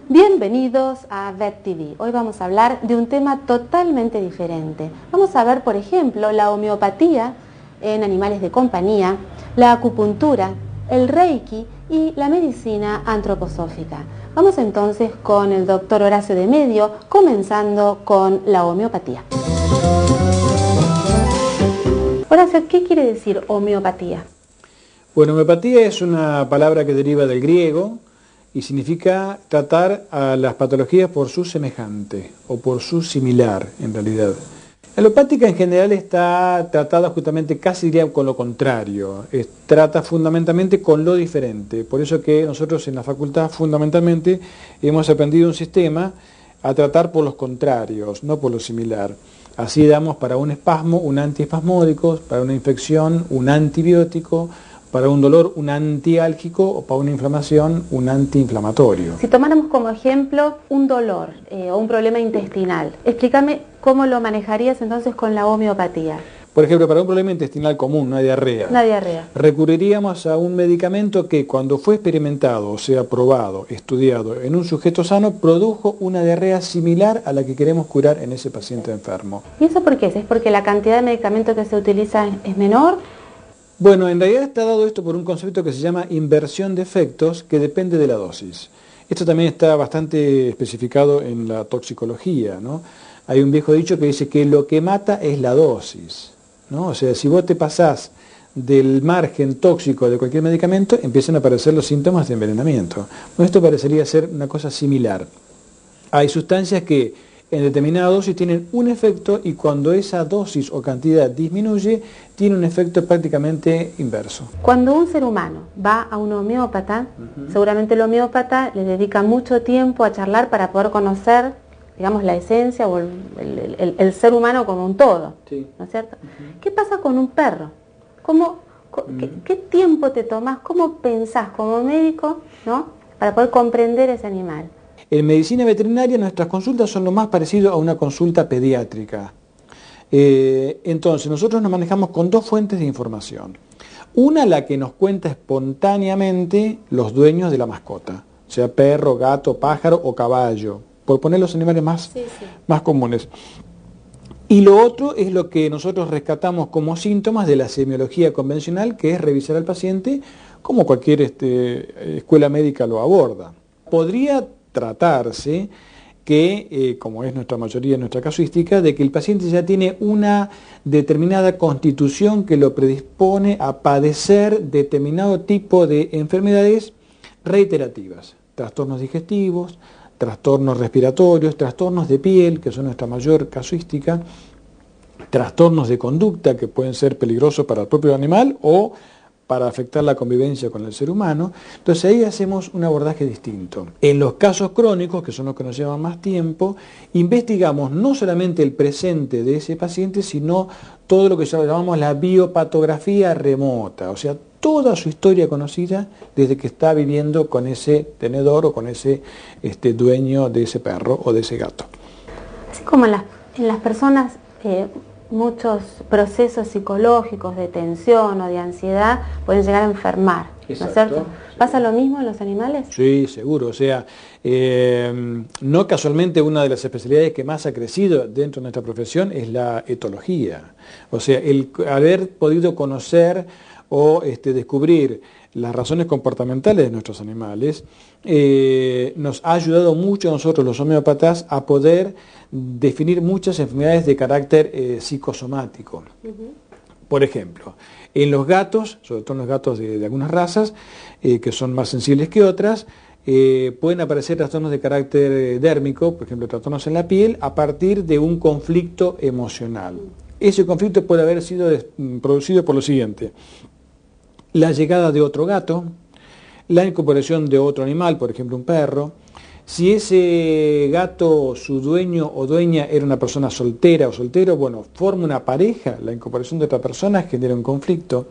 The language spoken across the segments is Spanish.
Bienvenidos a Vet TV. Hoy vamos a hablar de un tema totalmente diferente. Vamos a ver, por ejemplo, la homeopatía en animales de compañía, la acupuntura, el reiki y la medicina antroposófica. Vamos entonces con el doctor Horacio de Medio, comenzando con la homeopatía. Horacio, ¿qué quiere decir homeopatía? Bueno, homeopatía es una palabra que deriva del griego y significa tratar a las patologías por su semejante o por su similar, en realidad. La alopática en general está tratada justamente, casi diría, con lo contrario. Trata fundamentalmente con lo diferente. Por eso que nosotros en la facultad fundamentalmente hemos aprendido un sistema a tratar por los contrarios, no por lo similar. Así damos para un espasmo un antiespasmódico, para una infección un antibiótico, para un dolor un antiálgico o para una inflamación un antiinflamatorio. Si tomáramos como ejemplo un dolor o un problema intestinal, explícame cómo lo manejarías entonces con la homeopatía. Por ejemplo, para un problema intestinal común, una diarrea. Una diarrea. Recurriríamos a un medicamento que cuando fue experimentado, o sea, probado, estudiado en un sujeto sano, produjo una diarrea similar a la que queremos curar en ese paciente enfermo. ¿Y eso por qué es? ¿Es porque la cantidad de medicamento que se utiliza es menor? Bueno, en realidad está dado esto por un concepto que se llama inversión de efectos, que depende de la dosis. Esto también está bastante especificado en la toxicología, ¿no? Hay un viejo dicho que dice que lo que mata es la dosis, ¿no? O sea, si vos te pasás del margen tóxico de cualquier medicamento, empiezan a aparecer los síntomas de envenenamiento. Bueno, esto parecería ser una cosa similar. Hay sustancias que en determinada dosis tienen un efecto y cuando esa dosis o cantidad disminuye, tiene un efecto prácticamente inverso. Cuando un ser humano va a un homeópata, seguramente el homeópata le dedica mucho tiempo a charlar para poder conocer, digamos, la esencia o el ser humano como un todo, sí. ¿No es cierto? ¿Qué pasa con un perro? ¿Qué tiempo te tomás? ¿Cómo pensás como médico, ¿no?, para poder comprender ese animal? En medicina veterinaria nuestras consultas son lo más parecido a una consulta pediátrica. Entonces nosotros nos manejamos con dos fuentes de información. Una, la que nos cuenta espontáneamente los dueños de la mascota, sea perro, gato, pájaro o caballo, por poner los animales más comunes. Y lo otro es lo que nosotros rescatamos como síntomas de la semiología convencional, que es revisar al paciente como cualquier escuela médica lo aborda. Podría tratarse que, como es nuestra mayoría en nuestra casuística, de que el paciente ya tiene una determinada constitución que lo predispone a padecer determinado tipo de enfermedades reiterativas, trastornos digestivos, trastornos respiratorios, trastornos de piel, que son nuestra mayor casuística, trastornos de conducta que pueden ser peligrosos para el propio animal o para afectar la convivencia con el ser humano. Entonces ahí hacemos un abordaje distinto. En los casos crónicos, que son los que nos llevan más tiempo, investigamos no solamente el presente de ese paciente, sino todo lo que llamamos la biopatografía remota, o sea, toda su historia conocida desde que está viviendo con ese tenedor o con ese dueño de ese perro o de ese gato. Así como en las personas, muchos procesos psicológicos de tensión o de ansiedad pueden llegar a enfermar, ¿no es cierto? ¿Pasa lo mismo en los animales? Sí, seguro. O sea, no casualmente una de las especialidades que más ha crecido dentro de nuestra profesión es la etología. O sea, el haber podido conocer o descubrir las razones comportamentales de nuestros animales nos ha ayudado mucho a nosotros los homeópatas a poder definir muchas enfermedades de carácter psicosomático. Por ejemplo, en los gatos, sobre todo en los gatos de algunas razas, que son más sensibles que otras, pueden aparecer trastornos de carácter dérmico, por ejemplo, trastornos en la piel, a partir de un conflicto emocional. Ese conflicto puede haber sido producido por lo siguiente: la llegada de otro gato, la incorporación de otro animal, por ejemplo un perro. Si ese gato, su dueño o dueña era una persona soltera o soltero, bueno, forma una pareja, la incorporación de otra persona genera un conflicto.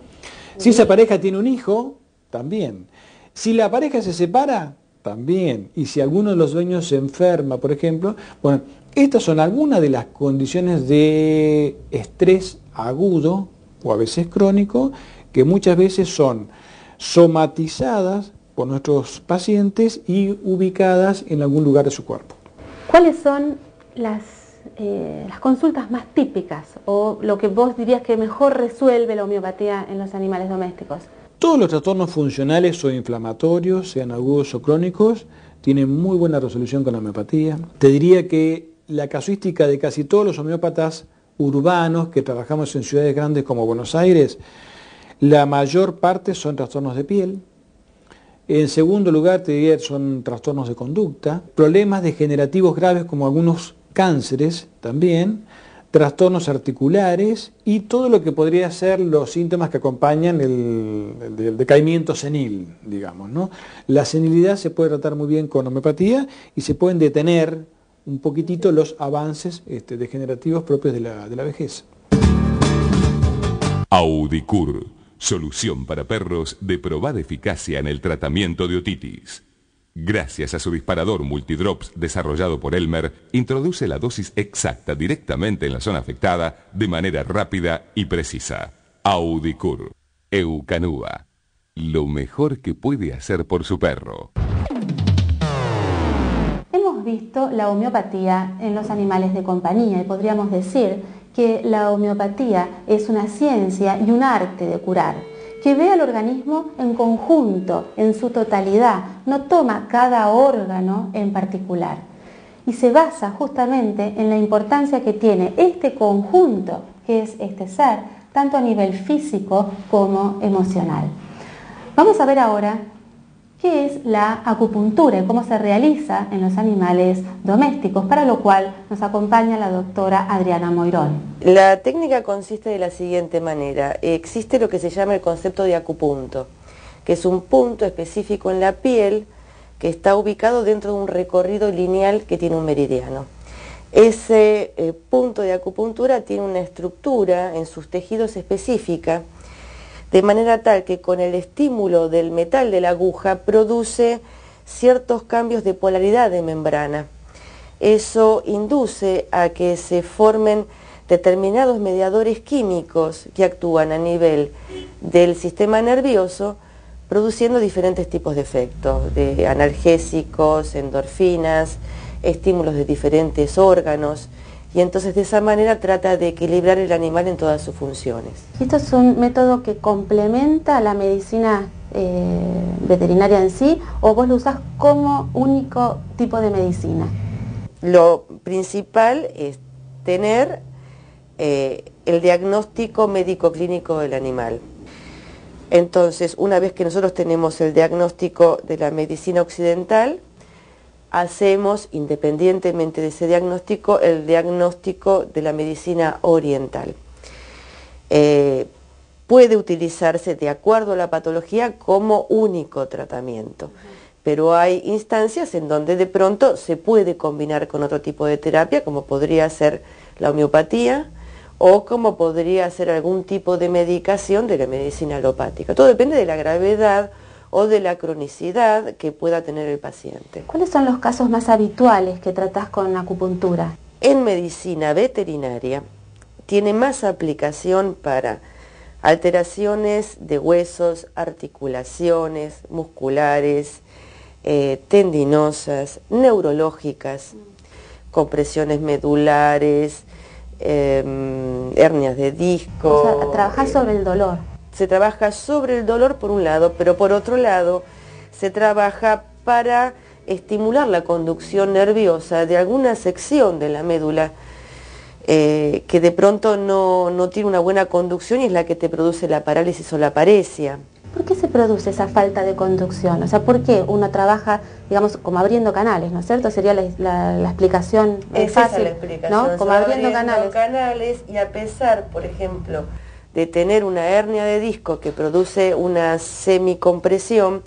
Si esa pareja tiene un hijo, también. Si la pareja se separa, también. Y si alguno de los dueños se enferma, por ejemplo, bueno, estas son algunas de las condiciones de estrés agudo o a veces crónico, que muchas veces son somatizadas por nuestros pacientes y ubicadas en algún lugar de su cuerpo. ¿Cuáles son las consultas más típicas o lo que vos dirías que mejor resuelve la homeopatía en los animales domésticos? Todos los trastornos funcionales o inflamatorios, sean agudos o crónicos, tienen muy buena resolución con la homeopatía. Te diría que la casuística de casi todos los homeópatas urbanos que trabajamos en ciudades grandes como Buenos Aires, la mayor parte son trastornos de piel. En segundo lugar, te diría son trastornos de conducta, problemas degenerativos graves como algunos cánceres también, trastornos articulares y todo lo que podría ser los síntomas que acompañan el decaimiento senil, digamos, ¿no? La senilidad se puede tratar muy bien con homeopatía y se pueden detener un poquitito los avances degenerativos propios de la vejez. Audicur, solución para perros de probada eficacia en el tratamiento de otitis. Gracias a su disparador multidrops desarrollado por Elmer, introduce la dosis exacta directamente en la zona afectada de manera rápida y precisa. Audicur, Eucanúa, lo mejor que puede hacer por su perro. Hemos visto la homeopatía en los animales de compañía y podríamos decir que la homeopatía es una ciencia y un arte de curar, que ve al organismo en conjunto, en su totalidad, no toma cada órgano en particular. Y se basa justamente en la importancia que tiene este conjunto, que es este ser, tanto a nivel físico como emocional. Vamos a ver ahora qué es la acupuntura y cómo se realiza en los animales domésticos, para lo cual nos acompaña la doctora Adriana Moirón. La técnica consiste de la siguiente manera. Existe lo que se llama el concepto de acupunto, que es un punto específico en la piel que está ubicado dentro de un recorrido lineal que tiene un meridiano. Ese punto de acupuntura tiene una estructura en sus tejidos específica, de manera tal que con el estímulo del metal de la aguja produce ciertos cambios de polaridad de membrana. Eso induce a que se formen determinados mediadores químicos que actúan a nivel del sistema nervioso, produciendo diferentes tipos de efectos, de analgésicos, endorfinas, estímulos de diferentes órganos, y entonces de esa manera trata de equilibrar el animal en todas sus funciones. ¿Esto es un método que complementa la medicina veterinaria en sí, o vos lo usás como único tipo de medicina? Lo principal es tener el diagnóstico médico-clínico del animal. Entonces, una vez que nosotros tenemos el diagnóstico de la medicina occidental, hacemos, independientemente de ese diagnóstico, el diagnóstico de la medicina oriental. Puede utilizarse de acuerdo a la patología como único tratamiento, pero hay instancias en donde de pronto se puede combinar con otro tipo de terapia, como podría ser la homeopatía o como podría ser algún tipo de medicación de la medicina alopática. Todo depende de la gravedad o de la cronicidad que pueda tener el paciente. ¿Cuáles son los casos más habituales que tratás con acupuntura? En medicina veterinaria tiene más aplicación para alteraciones de huesos, articulaciones, musculares, tendinosas, neurológicas, compresiones medulares, hernias de disco. O sea, trabajás sobre el dolor. Se trabaja sobre el dolor por un lado, pero por otro lado se trabaja para estimular la conducción nerviosa de alguna sección de la médula que de pronto no tiene una buena conducción y es la que te produce la parálisis o la paresia. ¿Por qué se produce esa falta de conducción? O sea, ¿por qué uno trabaja, digamos, como abriendo canales, ¿no es cierto? Sería la explicación fácil, esa es la explicación, ¿no? Como abriendo canales. Y a pesar, por ejemplo, de tener una hernia de disco que produce una semicompresión,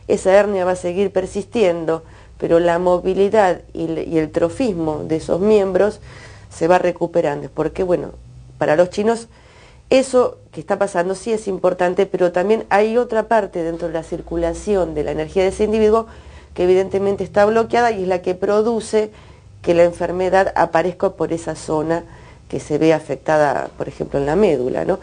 esa hernia va a seguir persistiendo, pero la movilidad y el trofismo de esos miembros se va recuperando, porque bueno, para los chinos eso que está pasando sí es importante, pero también hay otra parte dentro de la circulación de la energía de ese individuo que evidentemente está bloqueada y es la que produce que la enfermedad aparezca por esa zona que se ve afectada, por ejemplo, en la médula, ¿no?